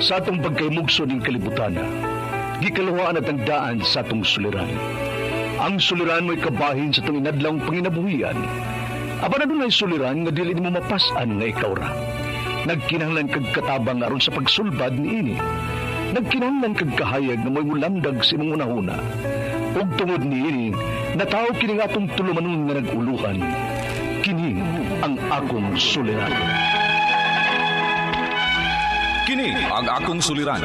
Sa atong pagkaymugso ng kalibutan, gikalawaan at ang daan sa atong suliran. Ang suliran mo'y kabahin sa itong inadlang panginabuhian. Aba na doon ay suliran nga dili mo mapasan nga ikaw ra. Nagkinahanglan kag katabang aron sa pagsulbad ni ini. Nagkinahanglan kag kahayag na mo'y mulamdag sa imong unahuna. Ug tungod ni ini, nataw kini nga atong tulumanon nga naguluhan. Kini ang akong suliran. Kini ang akong suliran.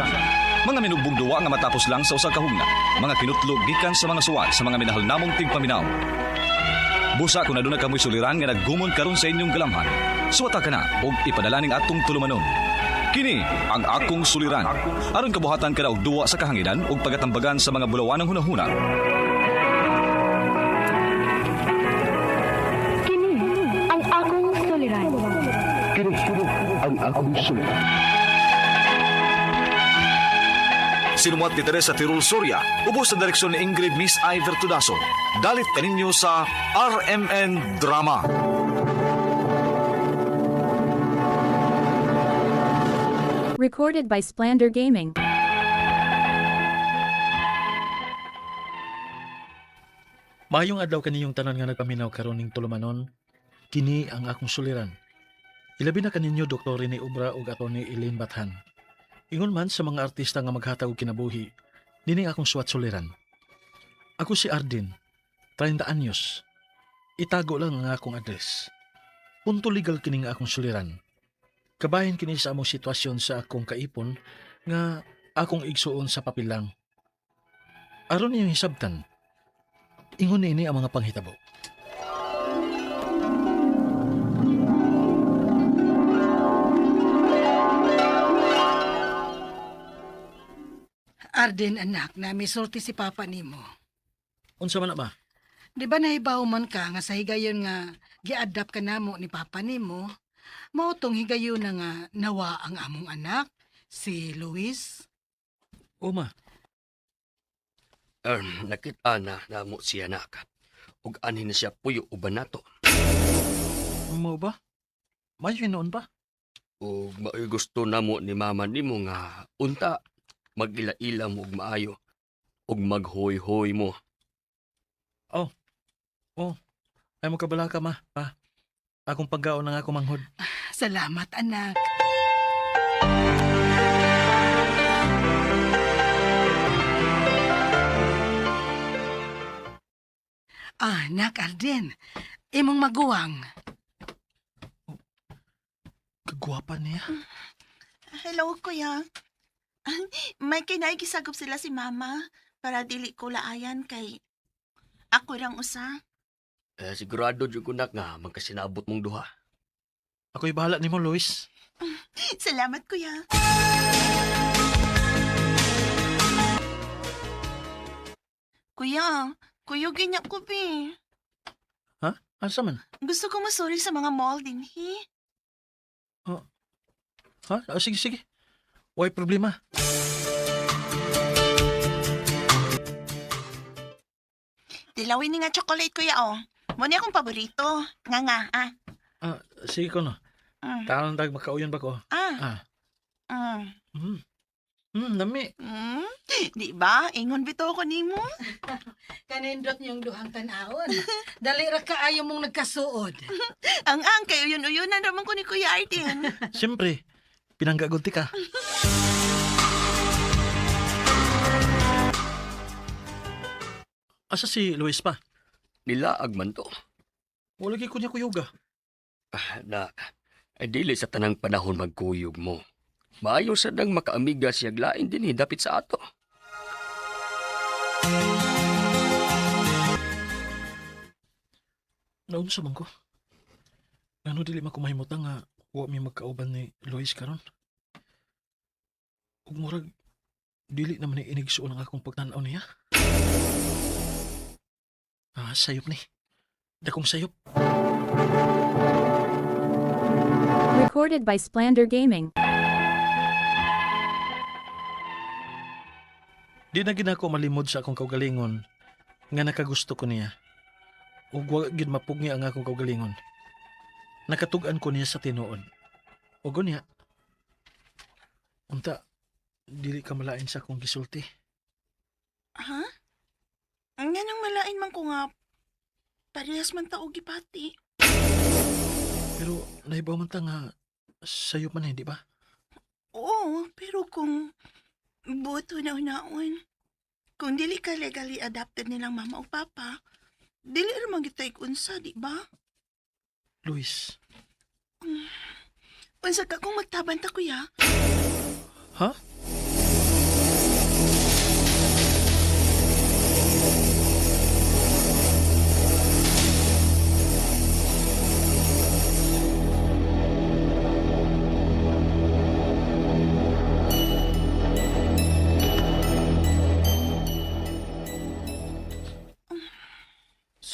Mga minubong duwa nga matapos lang sa usa ka hugna. Mga kinutlog gikan sa mga suwat sa mga minahal namong tigpaminaw. Busa kung aduna kamoy suliran nga naggumon karon sa inyong galamhan. Suwata ka na og ipadala ning atong tulumanon. Kini ang akong suliran. Aron kabuhatan ka na og duwa sa kahanginan ug pagatambagan sa mga bulawanang hunahuna. Kini ang akong suliran. Kini ang akong suliran. Sinumat ni Teresa Tirul Soria, ubos sa direksyon ni Ingrid Miss Iver Tudaso. Dalit kaninyo sa RMN Drama. Recorded by Splander Gaming. Mayong adlaw kaniyong tanan nga nagpaminaw karon ning tulumanon, kini ang akong suliran. Ilabi na kaninyo Dr. Rene Obra ug Atty. Elaine Bathan. Ingon man sa mga artista nga maghatag og kinabuhi, dini akong suwat suliran. Ako si Arden, 30 anyos. Itago lang ang akong address. Punto legal kini nga akong suliran. Kabahin kini sa among sitwasyon sa akong kaipon nga akong igsuon sa papilang. Aron niyong hisabtan, ingon ini ang mga panghitabo. Arden anak, na misulti si papa nimo. Unsa man na ba? Di ba nahibaw man ka nga sa higayon nga gi-adapt ka namo ni papa nimo? Mao tong higayon na nga nawa ang among anak, si Luis. Uma, Nakita na namo siya nak. Ug anhin na siya puyo uban nato. mo ba? May hinoon ba? Ug maoy gusto namo ni mama nimo nga unta magila-ila mo og maayo ug maghoy-hoy mo. Ay mo kabala ka ma, pa. Akong paggaon ng ako manghod. Salamat anak. Anak Arden, imong maguwang. Kagwapa niya. Hello, kuya. May kinaigisagop sila si mama para dili ko laayan kay ako rang usa. Sigurado jud ko nak nga magkasinabot mong duha. Ako'y bahala nimo, Luis. Salamat, kuya. Kuya, kuyugin niya ko, be. Ha? Asa man? Gusto ko masuri sa mga mall din, he. Ha? Sige, sige. Way problema. Dilawin ni nga chocolate, kuya, oh. Muna akong paborito. Nga, ah. Sige ko no. Mm. Talang dag makauyon ba ko? Ah. Mm. Nami. Di ba? Ingon bito ko nimo. Kanindot niyong duhang tanawon. Dali ra kaayo mong nagkasuod. Ang kayo yun-uyunan naman ko ni Kuya Arden. Siyempre, pinanggagunti ka. Asa si Luis pa? Nilaag man to. Wala ko niya kuyuga. Nak, ay dili sa tanang panahon magkuyog mo. Maayo sa nang makaamiga siya lain din dapit sa ato. Naunsa man ko. Ano dili makumahimutang nga wa mi magkauban ni Luis karon? Ug murag dili naman ni inigsuon ang akong pagtanaw niya. Sayop ni. Dakong sayop. Recorded by Splander Gaming. Di na ginako malimod sa akong kaugalingon nga nakagusto ko niya. Ug wa gid mapugni ang akong kaugalingon. Nakatug-an ko niya sa tinuod. Ug unya. Unta, dili ka malain sa akong gisulti. Ha? Nga nang malain man ko nga parehas man tao gipati. Pero nahibaw man ta nga sayo man di ba? Oo, pero kung buto na unaon, kung dili ka legally adopted nilang mama o papa, dili ramang gitay unsa, di ba? Luis. Unsa ka kung magtaban ta, kuya? Ha?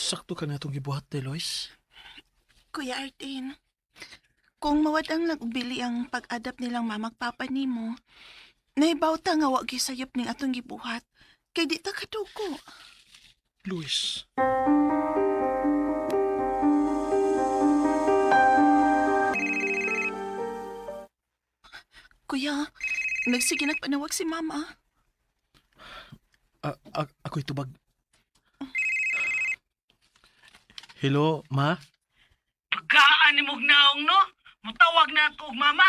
Sakto ka na itong gibuhat, Lois. Kuya Artin, kung mawadang nagbili ang pag-adapt nilang mamagpapa nimo, nahibaw ta nga wag sayop ning atong gibuhat, kay di ta kaduko. Luis. Kuya, nagsige nagpanawag si mama. Ako'y tubag. Hello, ma? Pagkaan ni mong naong no, mutawag na ako og mama.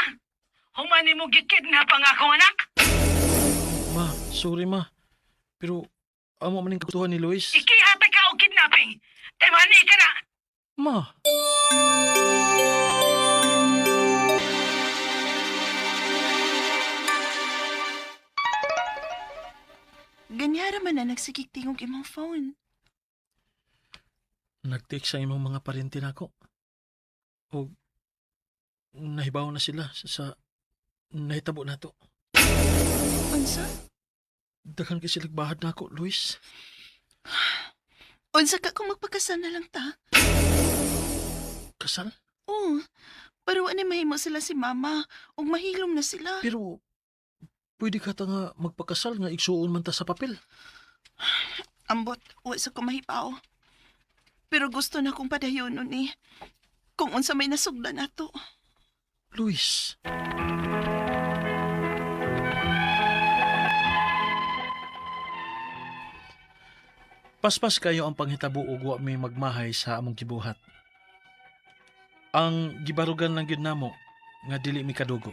Human ni mo gikidnap ang akong anak. Ma, sorry ma. Pero, amo maning kagutuhan ni Luis. Ikihatag ka og kidnapping. Temani ka na. Ma, Ganyara man na nagsigig tingog imong phone. nag-text sa imong mga parente nako. O, nahibaw na sila sa nahitabo na to. Unsa? Daghan kay sila bahad nako, Luis. Unsa ka kung magpakasal na lang ta? Kasal? Oo, pero ano mahimo sila si mama ug mahilom na sila. Pero, pwede ka ta nga magpakasal nga igsuon man ta sa papel. Ambot, wa sa ko mahipaw. Pero gusto na kong padayonon ni kung unsa may nasugdan nato. Luis. Paspas kayo ang panghitabo ug wa may magmahay sa among gibuhat. Ang gibarugan lang gyud namo nga dili mi kadugo.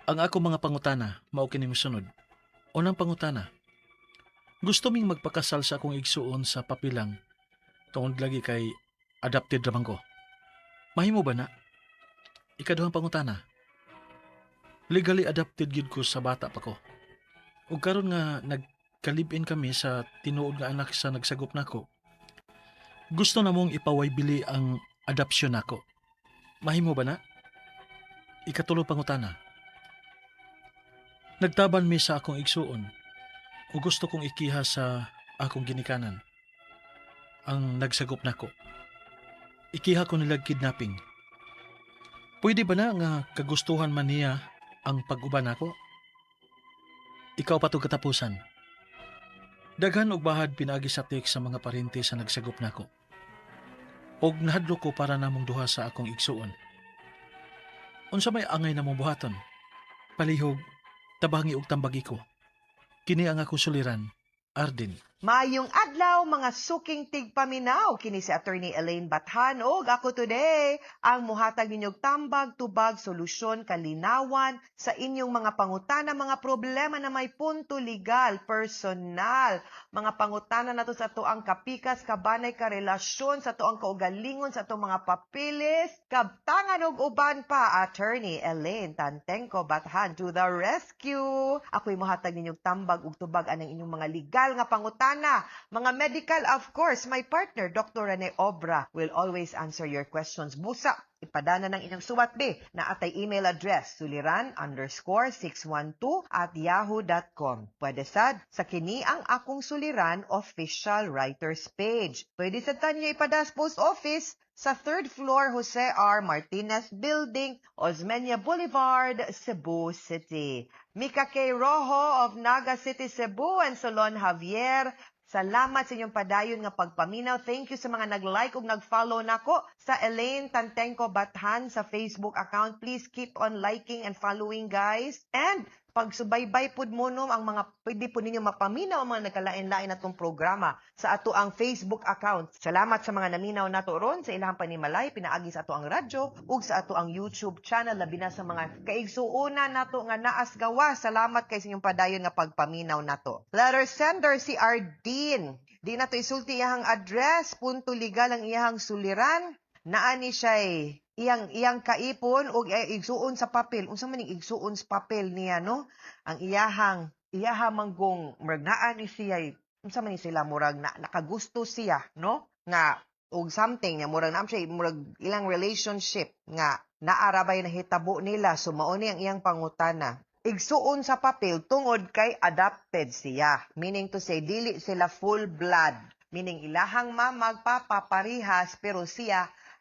Ang ako mga pangutana mao kini mosunod. Unang pangutana. Gusto ming magpakasal sa akong igsuon sa papilang tungod lagi kay adopted raman ko. Mahimo ba na? Ikaduhang pangutana. Legally adopted gyud ko sa bata pa ko. Ug karon nga nagkalibin kami sa tinuod nga anak sa nagsagop nako. Gusto na mong ipawaybili ang adopsyon nako. Mahimo ba na? Ikatulong pangutana. Nagtaban mi sa akong igsuon o gusto kong ikiha sa akong ginikanan. Ang nagsagop nako. Ikiha ko nilag kidnapping. Pwede ba na nga kagustuhan man niya ang pag-uban nako? Ikaw pa to katapusan. Daghan og bahad pinagi sa text sa mga parente sa nagsagop nako. Og nahadlo ko para namong duha sa akong igsuon. Unsa may angay namong buhaton? Palihog, tabangi og tambagi ko. Kini ang akong suliran, Arden. Mayong adlaw mga suking tigpaminaw kini si Attorney Elaine Bathan ug ako today ang muhatag ninyog tambag tubag solusyon kalinawan sa inyong mga pangutana mga problema na may punto legal personal mga pangutana nato sa tuang kapikas kabanay ka relasyon sa tuang kaugalingon sa tuang mga papilis kabtangan ug uban pa Attorney Elaine Tantengco Bathan to the rescue. Ako'y muhatag ninyog tambag ug tubag anang inyong mga legal nga pangutana mga medical, of course, my partner, Dr. Rene Obra, will always answer your questions. Busa, ipadana ng inyong suwat be na atay email address suliran_612@yahoo.com. Pwede sad sa kini ang akong suliran official writers page. Pwede sad tanyo ipadas post office sa 3rd floor Jose R. Martinez Building, Osmeña Boulevard, Cebu City. Mika K. Rojo of Naga City, Cebu and Solon Javier. Salamat sa inyong padayon nga pagpaminaw. Thank you sa mga nag-like ug nag-follow nako sa Elaine Tantengco Bathan sa Facebook account. Please keep on liking and following, guys. And pagsubaybay pud mo no ang mga pwede po ninyo mapaminaw ang mga nagkalain-lain natong programa sa ato ang Facebook account. Salamat sa mga naminaw nato ron sa ilahang panimalay pinaagi sa ato ang radyo ug sa ato ang YouTube channel labi na sa mga kaigsuona nato nga naas gawa. Salamat kay sa inyong padayon nga pagpaminaw nato. Letter sender si Ardeen. Di nato isulti iyang address, punto legal ang iyang suliran. Naani siya'y iyang kaipon o igsuon sa papel. Unsa man ning igsuon sa papel niya no? Ang iyahang manggong murag naa ni siya unsa man ni sila murag nakagusto siya no? Nga og something nga murag naam siya murag ilang relationship nga naarabay na hitabo nila so mao ni ang iyang pangutana. Igsuon sa papel tungod kay adopted siya. Meaning to say dili sila full blood. Meaning ilahang mama papa parihas pero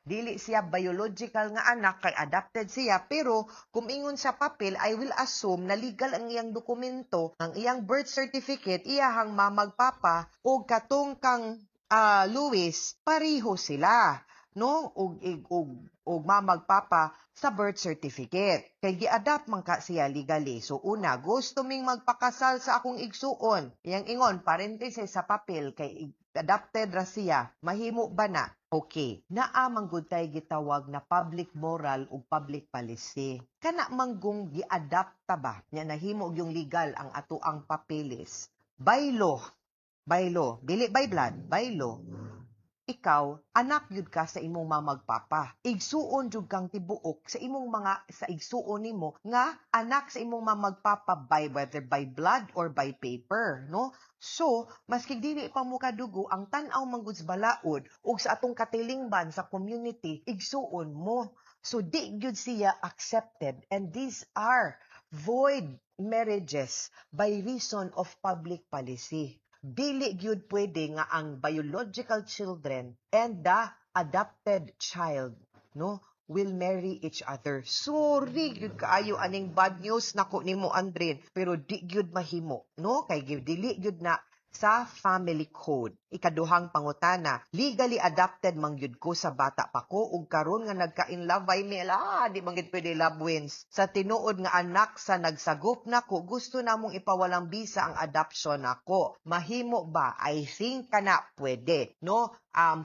dili siya biological nga anak kay adopted siya pero kung ingon sa papel I will assume na legal ang iyang dokumento ang iyang birth certificate iyahang mamag papa o katong kang Luis pareho sila no og mamag papa sa birth certificate kay gi-adapt man ka siya legally. So una gusto ming magpakasal sa akong igsuon iyang ingon parenthesis sa papel kay adopted ra siya mahimo ba na? Okay, naa manggod tay gitawag na public moral ug public policy. Kana manggong gi-adapt ta ba? Nya nahimo og yung legal ang ato ang papeles. By law, dili by blood, by law. Ikaw, anak yun ka sa imong mamagpapa. Igsuon jud kang tibuok sa imong sa igsuon nimo nga anak sa imong mamagpapa by whether by blood or by paper, no? So, maski dili pa mo kadugo ang tan-aw manggud sa balaod ug sa atong katilingban sa community, igsuon mo. So, di gyud siya accepted and these are void marriages by reason of public policy. Dili gyud pwede nga ang biological children and the adopted child no will marry each other. Sorry gyud kaayo aning bad news nako nimo Andren pero di gyud mahimo no kay dili gyud na sa family code. Ikaduhang pangutana, legally adopted man gyud ko sa bata pa ko ug karon nga nagka-in love ay mela, di man gyud pwede love wins. Sa tinuod nga anak sa nagsagop nako, gusto namong ipawalang bisa ang adoption nako. Mahimo ba? I think kana pwede, no?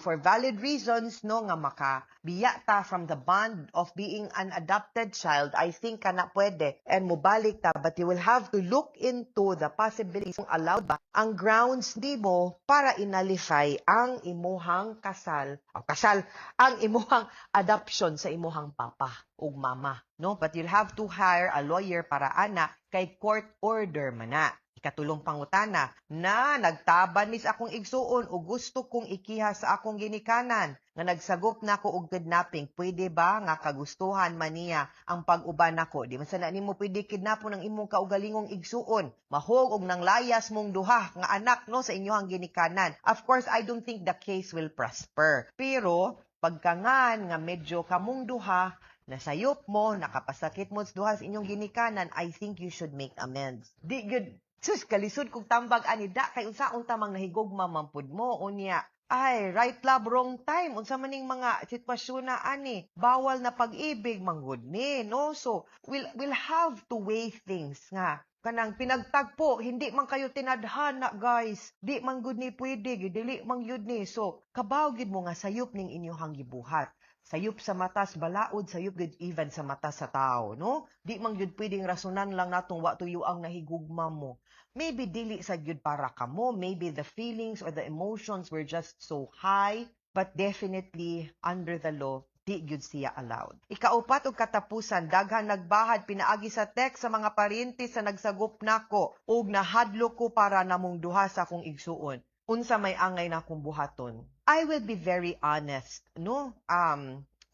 For valid reasons no nga makabiya ta from the bond of being an adopted child, I think kana pwede and mubalik ta but you will have to look into the possibility kung allowed ba ang grounds nimo para inalify ang imuhang ang imuhang adoption sa imuhang papa ug mama no but you'll have to hire a lawyer para ana kay court order man na. Ikatulong pangutana na nagtaban mis akong igsuon o gusto kong ikiha sa akong ginikanan nga nagsagop nako og kidnapping, pwede ba nga kagustuhan man niya ang pag-uban nako? Di man sana nimo pwede kidnapon ang imong kaugalingong igsuon, mahog og nang layas mong duha nga anak no sa inyohang ginikanan. Of course, I don't think the case will prosper. Pero pagkangan nga medyo kamong duha nasayop mo, nakapasakit mo sa duha sa inyong ginikanan, I think you should make amends. Di good sus, kalisod kong tambag ani da kay unsaon tamang nahigugma mampud mo unya. Ay, right love, wrong time. Unsa maning mga sitwasyon na ani, bawal na pag-ibig manggod ni, no? So, we'll have to weigh things nga. Kanang pinagtagpo, hindi man kayo tinadhana, guys. Di man gud ni pwede, dili man yun ni. So, kabaw gid mo nga sayop ning inyohang gibuhat. Sayop sa matas balaod, sayop gud even sa mata sa tao, no? Di man gyud pwedeng rasunan lang natong wa tuyo ang nahigugma mo. Maybe dili sa gyud para kamo, maybe the feelings or the emotions were just so high, but definitely under the law, di gyud siya allowed. Ikaupat og katapusan, daghan nagbahad pinaagi sa text sa mga paryente sa nagsagop nako ug nahadlo ko para namong duha sa akong igsuon. Unsa may angay na akong buhaton. I will be very honest, no?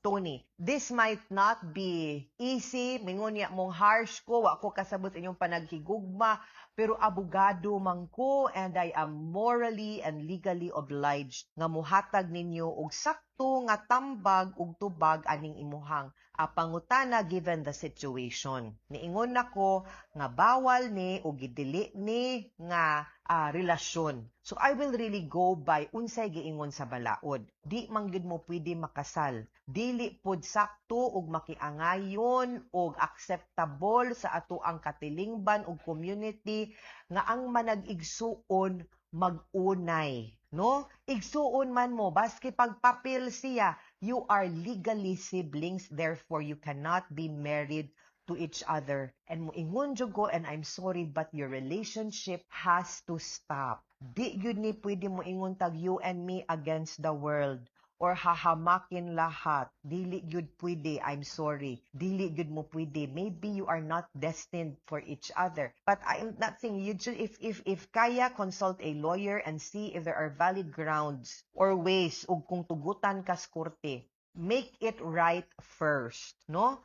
Tony, this might not be easy. Mingon niya mong harsh ko, wa ko kasabot inyong panaghigugma, pero abogado man ko and I am morally and legally obliged nga muhatag ninyo og sakto nga tambag ug tubag aning imuhang pangutana given the situation. Niingon nako nga bawal ni o gidili ni nga relasyon. So I will really go by unsay giingon sa balaod. Di man gyud mo pwede makasal. Dili pod sakto ug makiangayon ug acceptable sa ato ang katilingban ug community nga ang manag-igsuon mag-unay, no? Igsuon man mo baski pagpapil siya, you are legally siblings, therefore you cannot be married to each other. And moingon jud ko, and I'm sorry, but your relationship has to stop. Di yun ni pwede mo ingon tag you and me against the world or hahamakin lahat. Dili yun pwede, I'm sorry. Dili yun mo pwede. Maybe you are not destined for each other. But I'm not saying you should, if kaya, consult a lawyer and see if there are valid grounds or ways ug kung tugutan ka sa korte. Make it right first, no?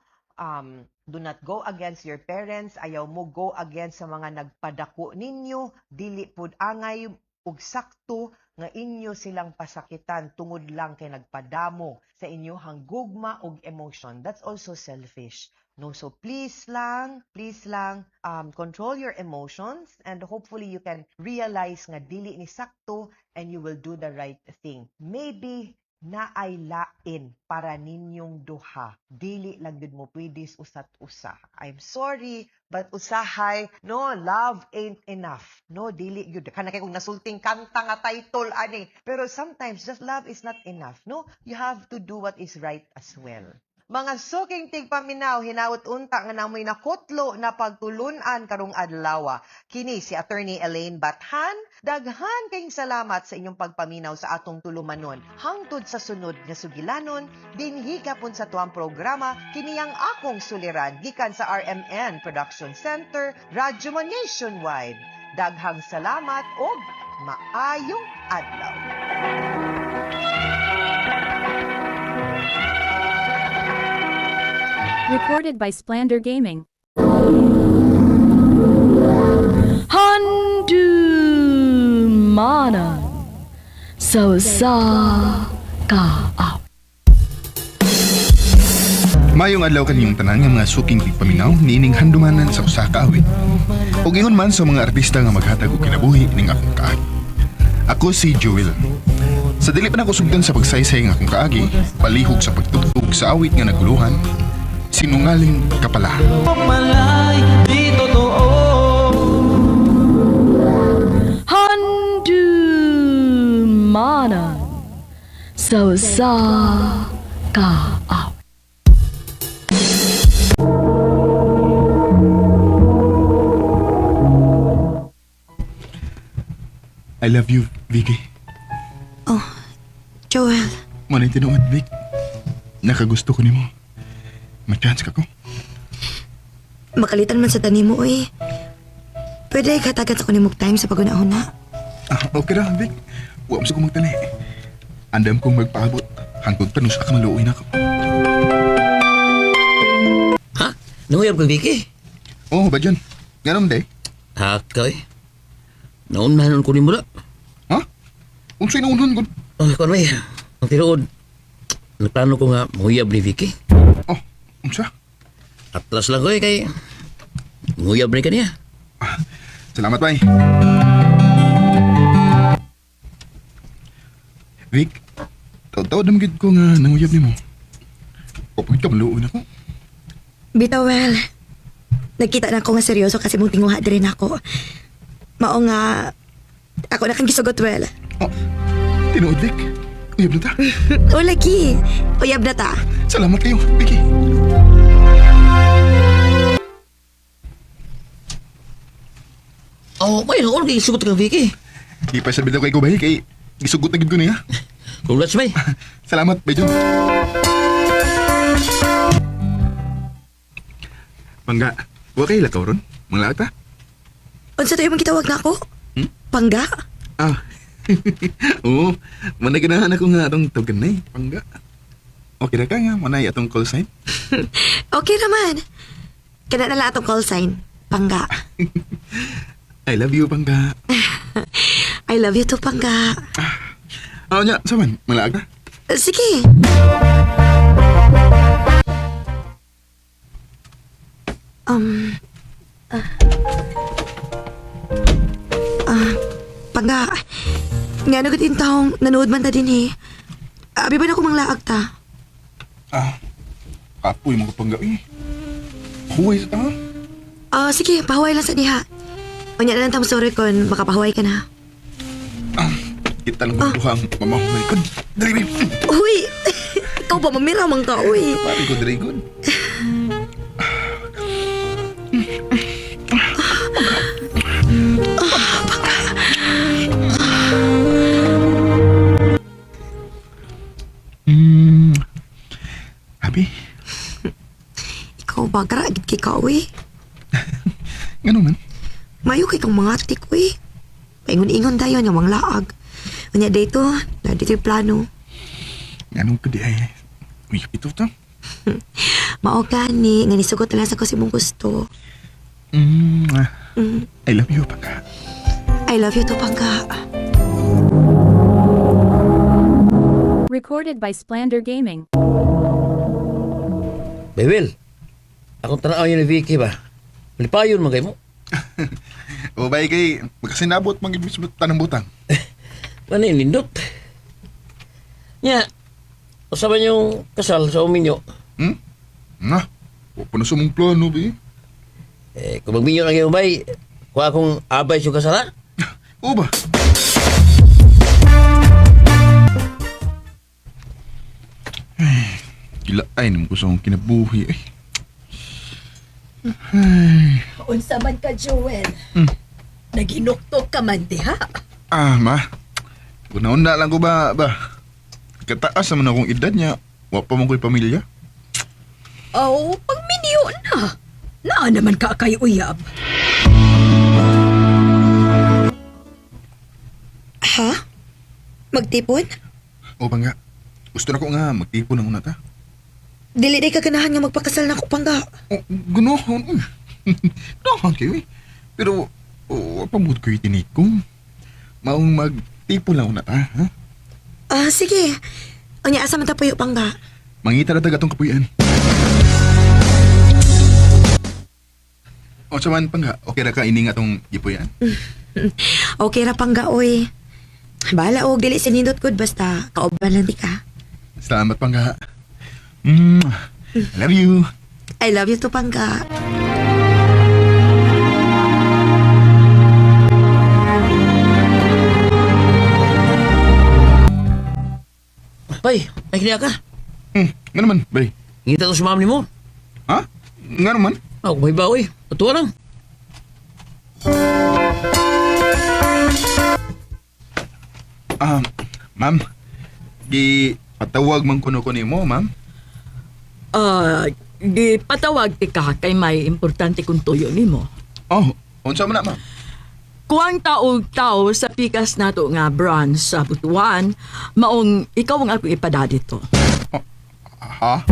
Do not go against your parents, ayaw mo go against sa mga nagpadako ninyo, dili pud angay ug sakto nga inyo silang pasakitan tungod lang kay nagpadamo sa inyohang gugma ug emotion. That's also selfish. No, so please lang, control your emotions and hopefully you can realize nga dili ni sakto and you will do the right thing. Maybe na ay lain para ninyong duha. Dili lang gud mo pwede usat-usa. I'm sorry, but usahay, no, love ain't enough. No, dili gud. Kana kay kung nasulting kanta nga title ani. Pero sometimes just love is not enough. No, you have to do what is right as well. Mga suking tigpaminaw, hinawot unta nga namoy nakutlo na pagtulunan karong adlaw. Kini si Attorney Elaine Bathan. Daghan kayong salamat sa inyong pagpaminaw sa atong tulumanon. Hangtod sa sunod nga sugilanon, dinhi kapon sa tuang programa, kini ang akong suliran gikan sa RMN Production Center, Radyo Man Nationwide. Daghang salamat o maayong adlaw. Recorded by Splander Gaming. Handumana so sa ka up. Mayong adlaw kaniyong tanan nga mga suking tigpaminaw niining handumanan sa usa ka awit. Ug ingon man sa mga artista nga maghatag og kinabuhi ning akong kaagi. Ako si Joel. Sa dili pa nako sugdan sa pagsaysay nga akong kaagi, palihog sa pagtugtog sa awit nga naguluhan, sinungaling ka pala. Handumana so sa ka up. I love you, Vicky. Oh, Joel. Manay tinuod, Vic. Nakagusto ko nimo. Ma-chance ka ko. Makalitan man sa tanimo eh. Pwede katagan sa kunimog time sa pagunahon na. Okay ra, Vic. Huwag mo sa kumagtali. Andam kong magpaabot. Hangtod tanong sa kamaluoy na ko. Ha? Nanguyab ka, Vicky? Oo, ba dyan? Ganun, day? Hakay. Naunmanon ko ni mula. Ha? Unsay naunan ko? Oh, kung may, ang tirood. Nagplano ko nga mahuyab ni Vicky. Oh, unsa? Atlas lang ko eh, kay mahuyab rin ka niya. Salamat, bay. Vic, taw-taw damagid ko nga nanguyab ni mo. Kapag ka maluon ako. Bitawel, nagkita na ako nga seryoso kasi mong tinguha din ako. Mao nga, ako na kang gisugot, well. Oh, tinuod, Vic. Uyab na ta. O, lagi. Uyab na ta. Salamat kayo, Vicky. Oh, may noon kay sugot ka, Vicky. Ipasabi daw kay ko, bay, kay gisugot na gid ko niya. Congrats, bay. Salamat, bay, John. Pangga, huwag kayo lakaw ron. Mga ta? Unsa tayo mong gitawag na ako? Pangga? Ah, oo. Managanahan ako nga atong tawagan na eh, Pangga. Okay na ka nga, manay atong call sign? Okay naman. Kana na lang atong call sign. Pangga. I love you, Pangga. I love you too, Pangga. Ano niya, saman, malaag na? Sige. Pangga, nga nagad taong nanood man ta din eh. Abi ba na ko manglaag ta? Kapoy mga pangga eh. Huway sa tanga. Sige, pahuway lang sa diha. Unya na lang tam sorry kung makapahuway ka na. Kita lang ang duha ang mamahuway ko. Dali, babe. Uy! Ikaw pa mamira man ka, uy. Pari ko, dali ko. Happy? Ikaw ba karagit kay ka, uy? Ngano man? Mayo kay kang mga tik, uy. Paingon-ingon tayo ng mga laag. Unya dito, na dito yung plano. Ngano ko di ay. Uy, ito to. Mao gani, nga nisugot na lang sa kasi mong gusto. I love you, pangga. I love you to, Pangga. Recorded by Splander Gaming. Bewel, akong tanaw yun ni Vicky ba? Malipayon man kayo mo. O ba kay magkasinabot mag-ibis tanang butang. Ano yung lindot? Nya, usaban yung kasal sa uminyo. Nga, wala na sa mong plano, ba Kung magminyo lang yung bay, kung akong abay yung kasal ha? O ba? Ay, kilaay naman ko sa akong kinabuhi eh. Ay. Unsa man ka, Joel? Naginuktok ka man diha. Ma. Una-una lang ko ba? Kataas naman akong edad niya. Wa pa man ko'y pamilya. Pag miniyo na. Naa naman ka kay uyab. Ha? Magtipon? O ba nga? Gusto na ko nga magtipon ng una ta. Dili day ka ganahan nga magpakasal na ko, Pangga. Ganoon. Nahan kayo eh. Pero, pamud ko'y tinikong. Maong magtipon lang una ta, ha? Sige. Unya, asa man tapuyo, Pangga? Mangita na tagatong kapuyan. O, saman pa nga, okay ra ka ini nga tong gipuyan. Okay ra, Pangga, oy. Bahala og dili sinindot gud basta kauban lang di ka. Salamat pa nga. I love you. I love you to, Pangga. Bay, ay kiniya ka. Nga naman, bay. Ngita to si ma'am ni mo. Ha? Nga naman? Ako may bawi. Patuwa lang. Ma'am. Patawag man kuno ko nimo, ma'am. Di patawag ti ka kay may importante kung tuyo nimo. Oh, unsa man na, ma'am? Kuwang taog-tao sa pikas nato nga branch sa Butuan, maong ikaw ang ako ipada dito. Ha?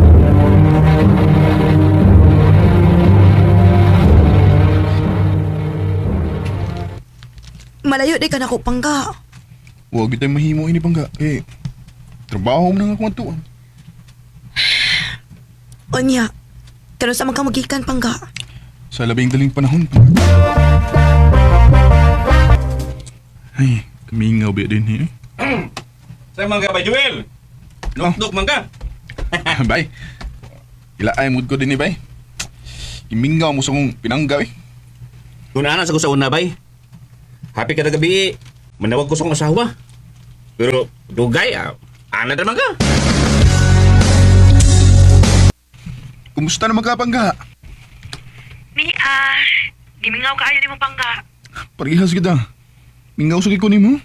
Malayo di ka na ko, Pangga. Huwag kita mahimo ini pangga. Trabaho mo na nga kung atuan. Unya, karon sa man ka magikan, Pangga? Sa labing daling panahon. Ay, kamingaw ba din eh. Sa mga bay, Joel! Nukduk man ka! Bay, ilaay mood ko din eh, bay. Imingaw mo sa kong pinanggaw eh. Kung naanas ako sa una, bay. Happy ka na gabi, manawag ko sa kong asawa. Pero, dugay, ana naman ka. Kumusta naman ka, pangga? Gimingaw ka ayo ni mo, Pangga. Parihas kita. Mingaw sa ko nimo.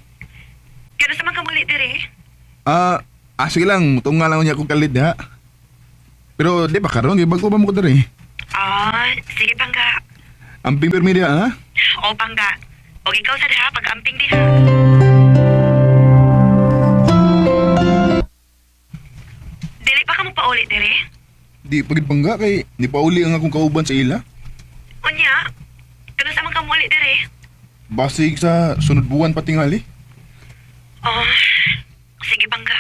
Kaya sa man ka muli dire? Sige lang. Mutong nga lang niya akong kalit, ha? Pero, di ba karoon? Bago ba mo ko dari? Sige, Pangga. Amping permedia, ha? O, Pangga. O, ikaw sa daha, pag-amping diha. Dili pa ka mo paulit dire? Di pagid pangga kay di pa uli ang akong kauban sa ila. Unya, kano sa man ka muli dire? Basig sa sunod buwan patingali. Sige, Pangga.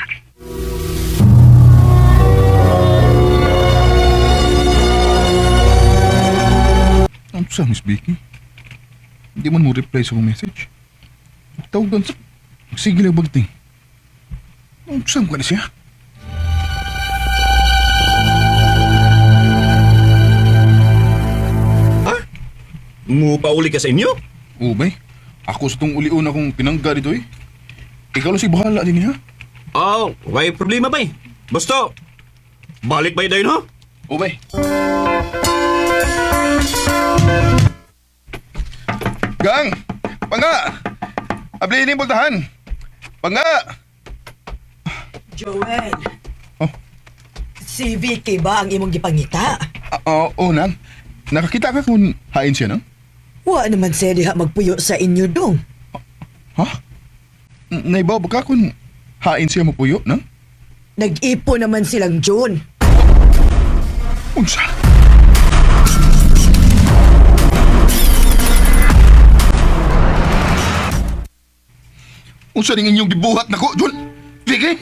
Ano sa Miss Vicky? Hindi man mo reply sa akong message. Tawagan sa... Sige lang bagting. Ano sa ka na siya? Mo pauli ka sa inyo? Oo, bay. Ako sa tong uliun akong pinangga dito eh. Ikaw lang si bahala din ha? Oh, may problema bay. Basta, balik bay dayon ha? Oo, bay. Gang! Panga! Abli ini bultahan! Panga! Joel. Oh. Si Vicky ba ang imong gipangita? Oo, nang. Nakakita ka kung hain siya, nang? Wa naman siya diha magpuyo sa inyo dong. Ha? Naibaw ba ka kung hain siya mapuyo, nang? Nag-ipo naman silang June. Unsa? Unsa ning inyong gibuhat nako, Jun? Vicky?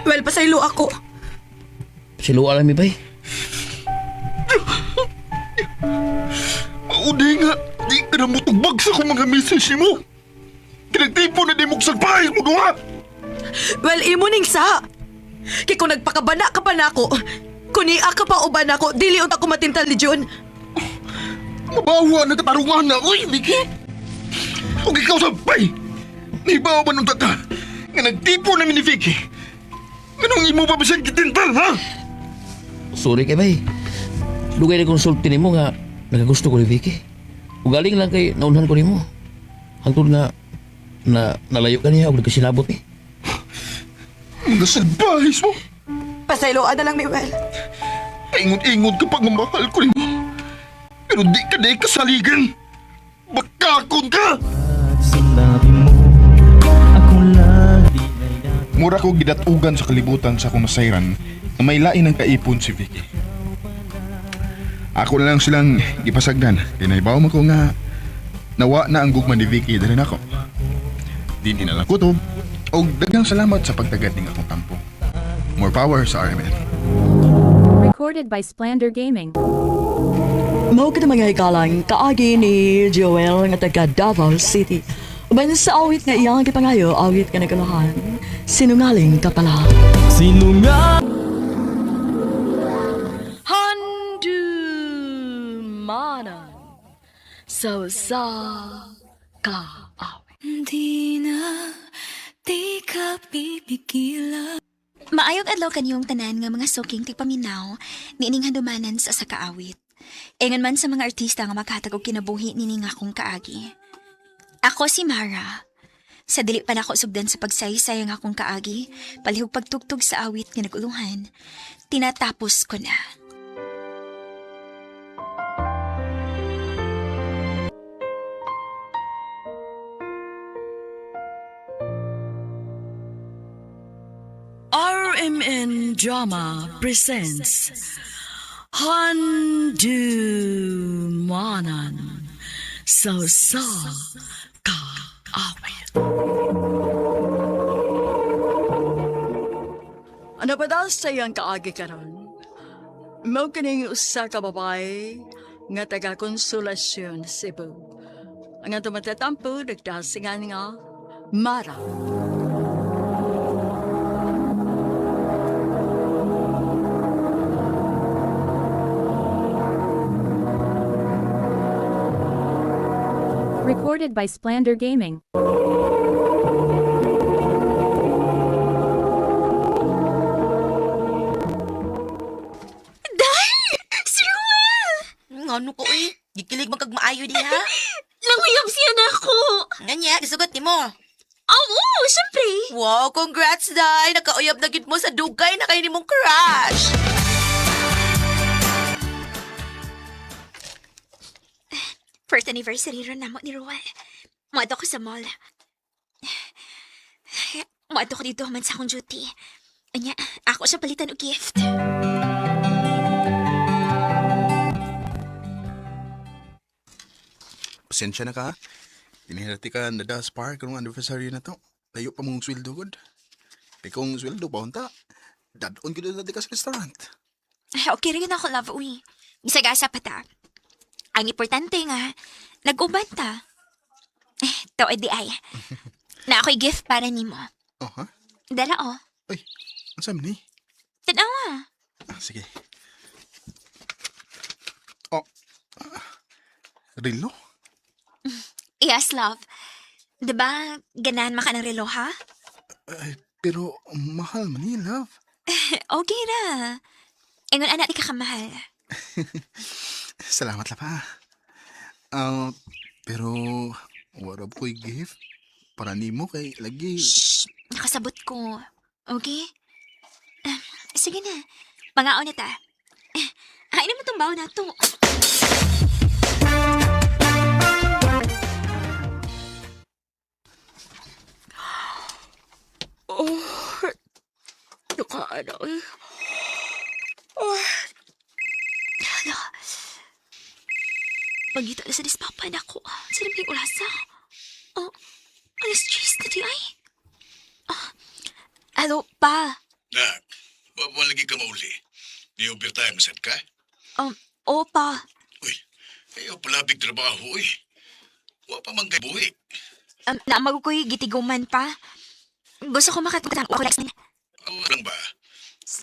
Well, pasaylo ako. Siluwa lang mi bay. Maudi nga, di ka na mutubag sa kong mga message mo. Kinagtipo na di mo sagpahis mo duha. Well, imo ning sa. Kay kung nagpakabana ka pa nako, kunia ka pa uban ako, dili unta ko matintal ni June. Mabawa na katarungan na, uy, Vicky. Huwag ikaw sabay. Naibaw ba nung tata nga nagtipo namin ni Vicky? Ganong imo ba siyang kitintal, ha? Sorry kay bay. Dugay na konsulti nimo nga nagagusto ko ni Vicky. Ugaling lang kay naunahan ko nimo. Hangtod nga nalayo ka niya og nagkasilabot ni. Mga salbahis mo. Pasayloan na lang, Miguel. Paingon-ingon ka pag mamahal ko nimo. Pero di ka na kasaligan. Bakakon ka! Mura ko gidatugan sa kalibutan sa akong nasayran na may lain ng kaipon si Vicky. Ako na lang silang ipasagdan. Kaya naibaw mo ko nga nawa na ang gugma ni Vicky dahil ako. Di ninalang ko to. O dagang salamat sa pagtagad ng akong tampo. More power sa RMN. Recorded by Splander Gaming. Mao ka mga hikalang kaagi ni Joel nga taga Davao City. Uban sa awit nga iyang gipangayo, awit ka nagalahan. Sinungaling ka pala. Handumanan sa ka awit. Di ka pipigila. Maayong adlaw kaniyong tanan nga mga suking tigpaminaw niining handumanan sa kaawit. Ingon man sa mga artista nga makahatag og kinabuhi nining akong kaagi. Ako si Mara. Sa dili pa nako sugdan sa pagsaysay ang akong kaagi, palihog pagtugtog sa awit nga naguluhan, tinatapos ko na. RMN Drama presents Handumanan sa ka awit. Ano ba daw sa iyang kaagi karon? Mao kining usa ka babae nga taga Konsolasyon, Cebu. Ang atong matatampo nagdasingan nga Mara. Recorded by Splander Gaming. Ano ko eh? Gikilig man kag maayo diha? Nanguyab siya na ako. Nganya, gisugot ni mo. Oo, syempre. Wow, congrats, Day! Nakauyab na gid mo sa dugay na kayo ni mong crush! First anniversary ron namo ni Rowan. Muadto ko sa mall. Muadto ko dito man sa akong duty. Anya, ako siya palitan og gift. Pasensya na ka, ha? Pinahirati ka na das par kung anniversary na to. Layo pa mong sweldo, good. Kaya kung sweldo pa unta, dadon ko na ka sa restaurant. Okay rin ako, love, uy. Gisagasa pa ta. Ang importante nga, nag-uban ta. To, edi ay. Na ako'y gift para nimo. Oh, ha? Dala, oh. Ay, ang sabi ni? relo? Yes, love. Diba, ganahan maka ng relo, ha? Pero mahal man ni, love. Okay ra. Ingon anak, di ka kamahal. Salamat la pa. Pero wala ko'y gift para nimo kay lagi. Nakasabot ko. Okay? Sige na. Pangaon na ta. Hain naman itong baon na to. Oh, nakaano eh. Oh, Hala. Pagita na sa dispapan ako. Sa nabing ulasa. Oh, alas 10 na di ay. Hello, pa. Nak, wa lagi ka mauli. Di overtime sad ka? Oo, pa. Ayaw pala big trabaho eh. Wa pa man kay buhi. Naamag ko'y gitiguman pa. Gusto ko makatutang ako next. Awa lang ba?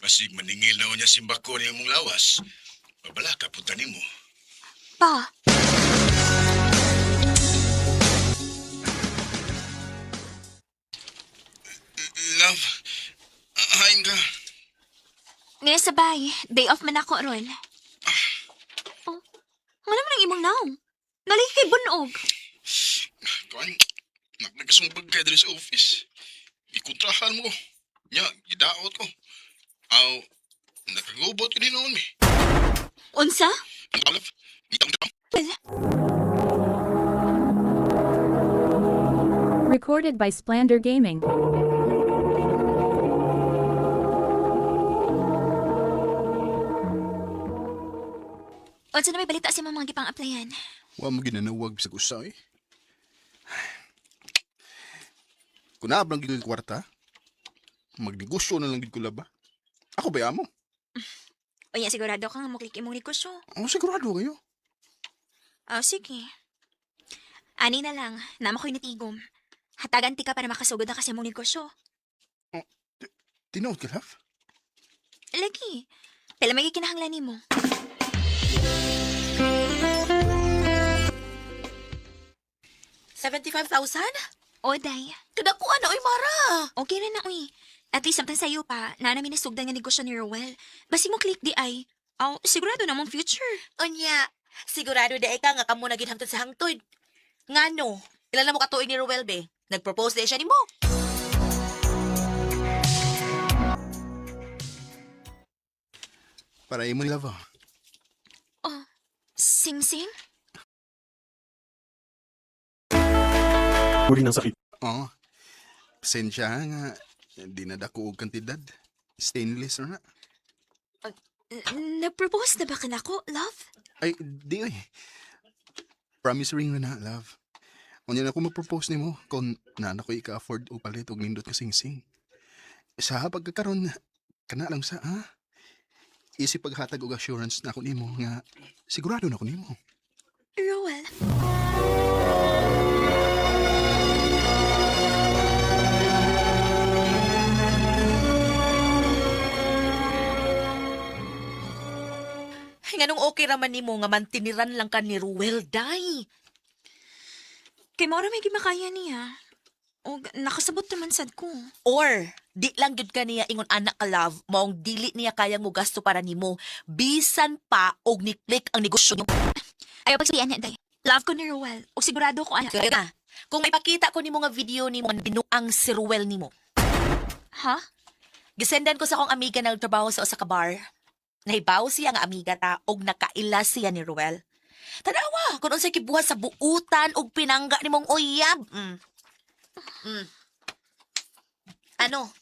Masig maningil na niya simbako niya mong lawas. Mabala ka punta nimo. Pa. Love, hain ka. Ngayon sabay, day off man ako ron. Oh, nga naman ang imong naong. Nalagi kay bunog. Kuan, nagkasumbag ka dito sa office. Ikontrahan mo. Nya, gidaot ko. Aw, nakagubot ko din noon eh. Unsa? Love, itang-itang. Recorded by Splander Gaming. Unsa na may balita sa mga gipang applyan? Wa mo ginanawag sa kusay. Kung naablang gid ko kwarta, magnegosyo na lang gid ko laba. Ako ba mo? O yan, sigurado ka nga muklik imong negosyo. Sigurado kayo. Sige. Ani na lang, nama ko'y natigom. Hatagan ti ka para makasugod na kasi mong negosyo. Tinood ka, love? Lagi. Pala may kinahanglan ni mo. $75,000? O, day. Kadakuan na, oy, Mara. Okay na na, uy. At least samtang sa'yo pa, na namin nasugdan nga negosyo ni Rowell. Basi mo click di ay. Sigurado na mong future. Onya, sigurado da ka nga kamo naging hangtod sa hangtod. Ngano? Ilan na mo katuig ni Rowell, be? Nag-propose na siya ni mo. Para imo ni love. Sing-sing? Huli ng sakit. Oo. Pasensya nga. Di na dako og kantidad. Stainless na. Nag-propose na ba ka na ko, love? Ay, di oy. Promise ring na na, love. Unya na ako mag-propose ni mo kung na ko ika-afford o palit og nindot ka sing-sing. Sa pagkakaroon, kana lang sa, ha? Isip paghatag og assurance na ako nimo nga sigurado na ako nimo. Rowell. Nganong okay raman ni mo nga mantiniran lang ka ni Rowell, day. Kay Maura may gimakaya niya. O, nakasabot naman sad ko. Or, di lang gud ka niya ingon anak ka love, maong dili niya kayang mo gasto para nimo. Bisan pa og ni-click ang negosyo niyo. Ayaw pagsabihan niya, day. Love ko ni Rowell. O sigurado ko, anak. Kaya kung may pakita ko nimo nga video nimo nga binuang si Rowell nimo. Ha? Gisendan ko sa akong amiga na nagtrabaho sa usa ka bar. Nahibaw siya nga amiga ta og nakaila siya ni Rowell. Tanawa, kung unsay kibuhat sa buutan og pinangga nimong uyab. Ano?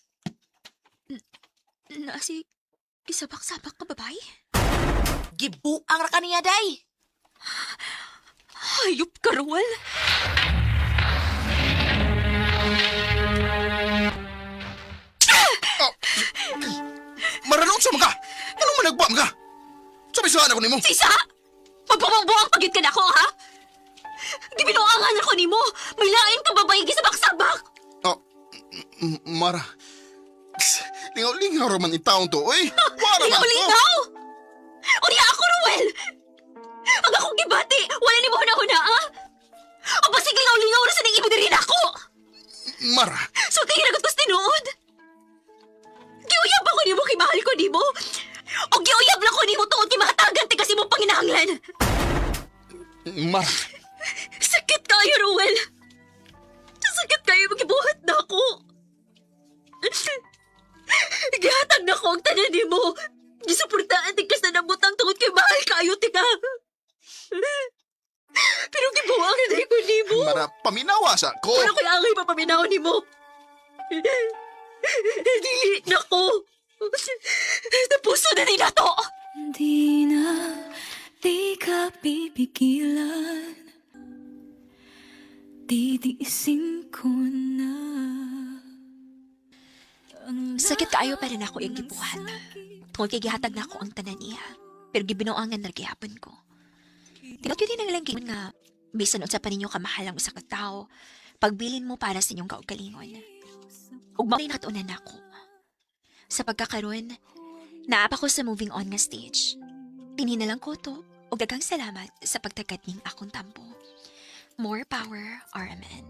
Si gisabak-sabak ka, babae? Gibuang ra kaniya, day. Hayop ka, Rowell. Maranaon sa mga! Anong managbuang ka? Sabi saan ako nimo? Sisa! Magpapangbuang pagit ka na ko, ha? Gibinuangan ako ni mo. May lain ka babae gisabak-sabak. Mara. Lingaw-lingaw raman in taon to, oy. Wala man to. Lingaw-lingaw? O niya ako, Rowell! Ang akong gibati, wala ni mo huna-huna, ah? O ba sige lingaw-lingaw na sa nang imo diri nako? Mara, So kaya hinagot ko sa tinuod. Giuyab ako ni mo kay mahal ko ni mo. O giuyab lang ko ni mo tungod kay makatagan ti kasi mo panginahanglan. Mara, Sakit kayo, Ruel. Sakit kayo magibuhat na ako. Gihatag na ko ang tanan ni mo. Gisuportaan ti kas na nabutang tungod kay mahal kayo ti ka. Pero gibuwang na ko ni mo. Mara, paminawa sa ko. Pero kaya angay papaminaw ni mo. Dili na ko. Tapuso na din na to. Di na, di ka pipigilan. Titiisin ko na. Sakit kaayo pa rin ako yung gibuhat. Tungkol kay gihatag na ako ang tanan niya. Pero gibinoangan na gihapon ko. Tinag yun din ang lang nga, bisan unsa pa ninyo kamahal ang usa ka tao, pagbilin mo para sa inyong kaugalingon. Ug mao na natunan ako. Sa pagkakaroon, naapa ko sa moving on nga stage. Pininalang ko to, ug daghang salamat sa pagtagad ning akong tampo. More power, RMN.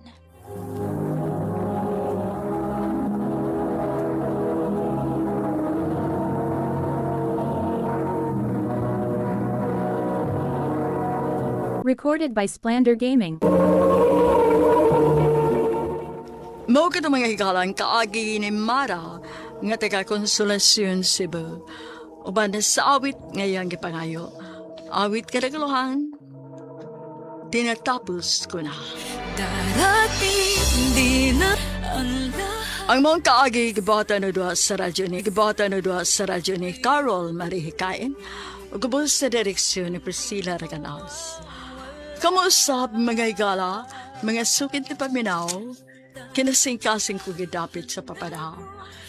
Recorded by Splander Gaming. Mao ka mga hikalang kaagi ni Mara nga taga Konsolasyon Cebu. Uban na sa awit ngayang gipangayo. Awit kadagalohan. Tinatapos ko na. Darating din na ang lahat. Ang mga kaagi gibata na duha sa radyo ni Carol Marihikain o gubos sa direksyon ni Priscilla Raganas. Kamuusap mga higala, mga sukit ni paminaw, kinasing-kasing ko gidapit sa papanaw.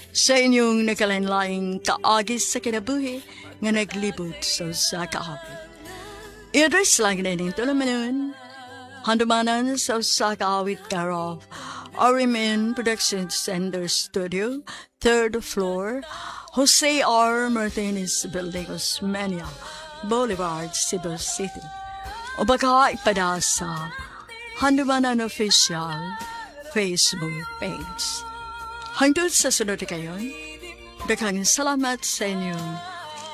Sa inyong nakalanlaing kaagis sa kinabuhi nga naglibot sa kaawit. I-address lang na ining tulumanon. Handumanan sa kaawit karof. RMN Productions Center Studio, 3rd floor, Jose R. Martinez Building, Osmeña, Boulevard, Cebu City. O baka ipada sa Handumanan Official Facebook page. Hangtod sa sunod na kayon, daghang salamat sa inyong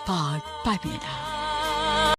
pagpapila.